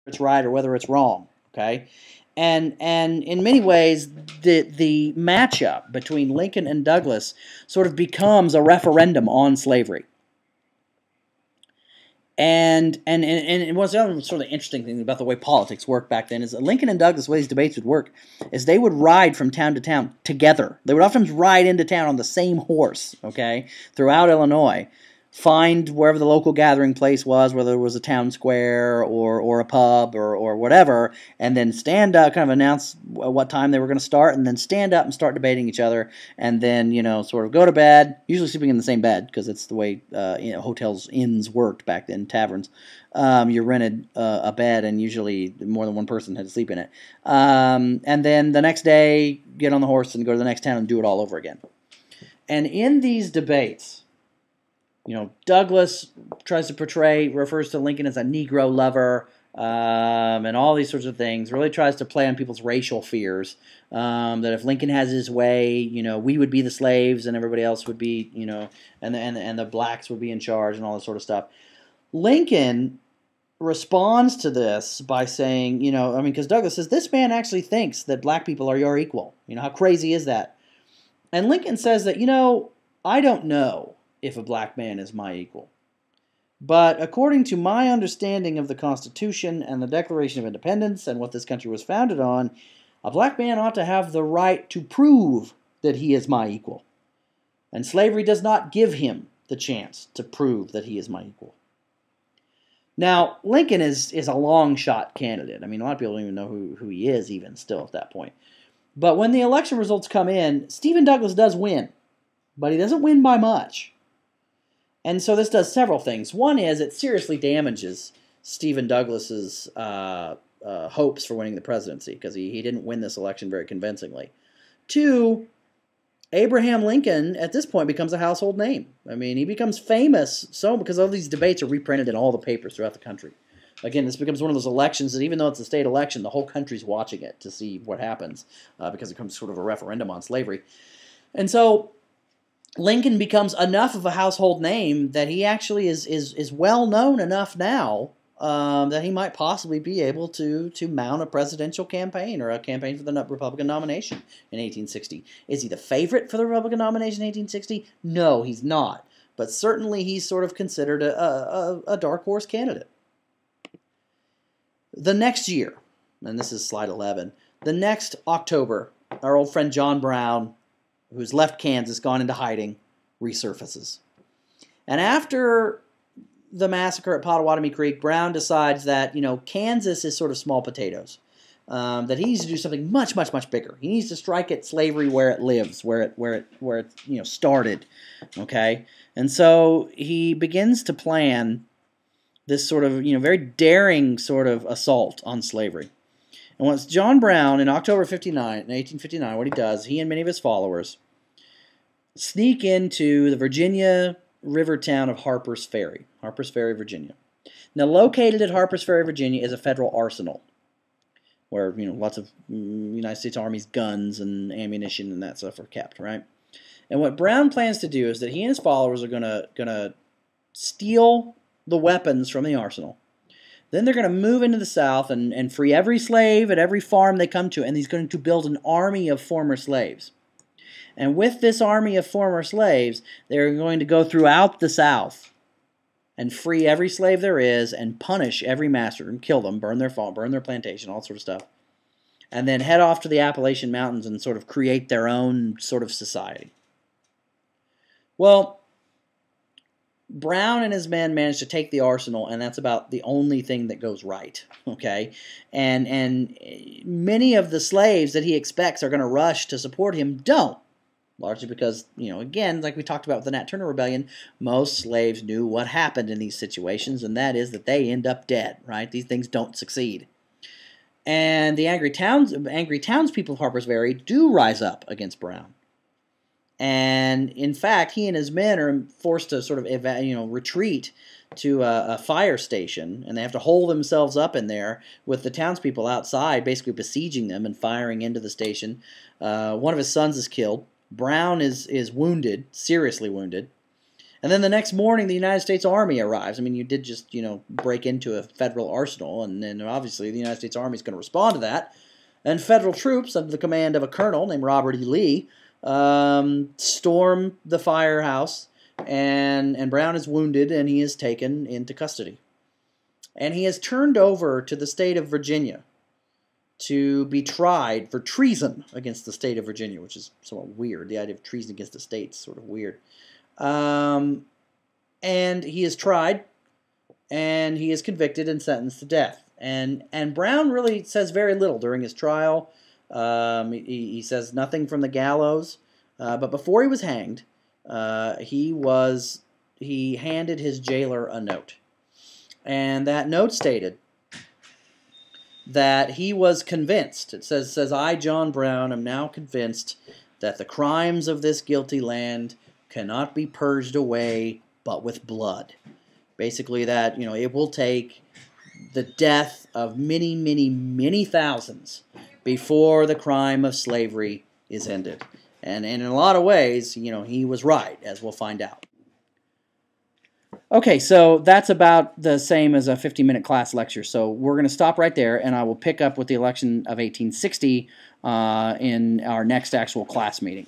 it's right or whether it's wrong. Okay, and in many ways, the matchup between Lincoln and Douglas sort of becomes a referendum on slavery. And what's the other sort of interesting thing about the way politics worked back then is that Lincoln and Douglas, the way these debates would work, is they would ride from town to town together. They would often ride into town on the same horse, okay, throughout Illinois, find wherever the local gathering place was, whether it was a town square or a pub or whatever, and then stand up, kind of announce what time they were going to start, and then stand up and start debating each other, and then, sort of go to bed, usually sleeping in the same bed, because it's the way, hotels, inns worked back then, taverns. You rented a bed, and usually more than one person had to sleep in it. And then the next day, get on the horse and go to the next town and do it all over again. And in these debates, Douglas refers to Lincoln as a Negro lover, and all these sorts of things. Really tries to play on people's racial fears. That if Lincoln has his way, we would be the slaves and everybody else would be, and the blacks would be in charge and all this sort of stuff. Lincoln responds to this by saying, because Douglas says, this man actually thinks that black people are your equal. How crazy is that? And Lincoln says that, I don't know if a black man is my equal. But according to my understanding of the Constitution and the Declaration of Independence and what this country was founded on, a black man ought to have the right to prove that he is my equal. And slavery does not give him the chance to prove that he is my equal. Now, Lincoln is a long shot candidate. A lot of people don't even know who he is even still at that point. But when the election results come in, Stephen Douglas does win. But he doesn't win by much. And so this does several things. One is it seriously damages Stephen Douglas's hopes for winning the presidency, because he didn't win this election very convincingly. Two, Abraham Lincoln at this point becomes a household name. He becomes famous because all these debates are reprinted in all the papers throughout the country. Again, this becomes one of those elections that even though it's a state election, the whole country's watching it to see what happens, because it becomes sort of a referendum on slavery. And so Lincoln becomes enough of a household name that he actually is well known enough now that he might possibly be able to mount a presidential campaign or a campaign for the Republican nomination in 1860. Is he the favorite for the Republican nomination in 1860? No, he's not. But certainly he's sort of considered a dark horse candidate. The next year, and this is slide 11, the next October, our old friend John Brown, who's left Kansas, gone into hiding, resurfaces. And after the massacre at Pottawatomie Creek, Brown decides that, Kansas is sort of small potatoes, that he needs to do something much, much, much bigger. He needs to strike at slavery where it lives, where it started, okay? And so he begins to plan this sort of, very daring sort of assault on slavery. And once John Brown, in October 1859, what he does, he and many of his followers sneak into the Virginia river town of Harper's Ferry, Virginia. Now, located at Harper's Ferry, Virginia, is a federal arsenal where, lots of United States Army's guns and ammunition and that stuff are kept, right? And what Brown plans to do is that he and his followers are gonna steal the weapons from the arsenal. Then they're going to move into the South and free every slave at every farm they come to, and he's going to build an army of former slaves. And with this army of former slaves, they're going to go throughout the South and free every slave there is and punish every master and kill them, burn their farm, burn their plantation, all sort of stuff. And then head off to the Appalachian Mountains and sort of create their own sort of society. Well, Brown and his men managed to take the arsenal, and that's about the only thing that goes right, okay? And many of the slaves that he expects are going to rush to support him don't, largely because, again, like we talked about with the Nat Turner Rebellion, most slaves knew what happened in these situations, and that is that they end up dead, right? These things don't succeed. And the angry townspeople of Harper's Ferry do rise up against Brown. And in fact, he and his men are forced to sort of retreat to a fire station, and they have to hold themselves up in there with the townspeople outside, basically besieging them and firing into the station. One of his sons is killed. Brown is wounded, seriously wounded. And then the next morning, the United States Army arrives. I mean, you did just, break into a federal arsenal, and then obviously the United States Army is going to respond to that. And federal troops, under the command of a colonel named Robert E. Lee, storm the firehouse, and Brown is wounded, and he is taken into custody. And he is turned over to the state of Virginia to be tried for treason against the state of Virginia, which is somewhat weird. The idea of treason against the state is sort of weird. And he is tried, and he is convicted and sentenced to death. And Brown really says very little during his trial. He says nothing from the gallows. But before he was hanged, he handed his jailer a note. And that note stated that he was convinced. It says, I, John Brown, am now convinced that the crimes of this guilty land cannot be purged away but with blood. Basically that, it will take the death of many, many, many thousands before the crime of slavery is ended. And in a lot of ways, he was right, as we'll find out. Okay, so that's about the same as a 50-minute class lecture. So we're going to stop right there, and I will pick up with the election of 1860 in our next actual class meeting.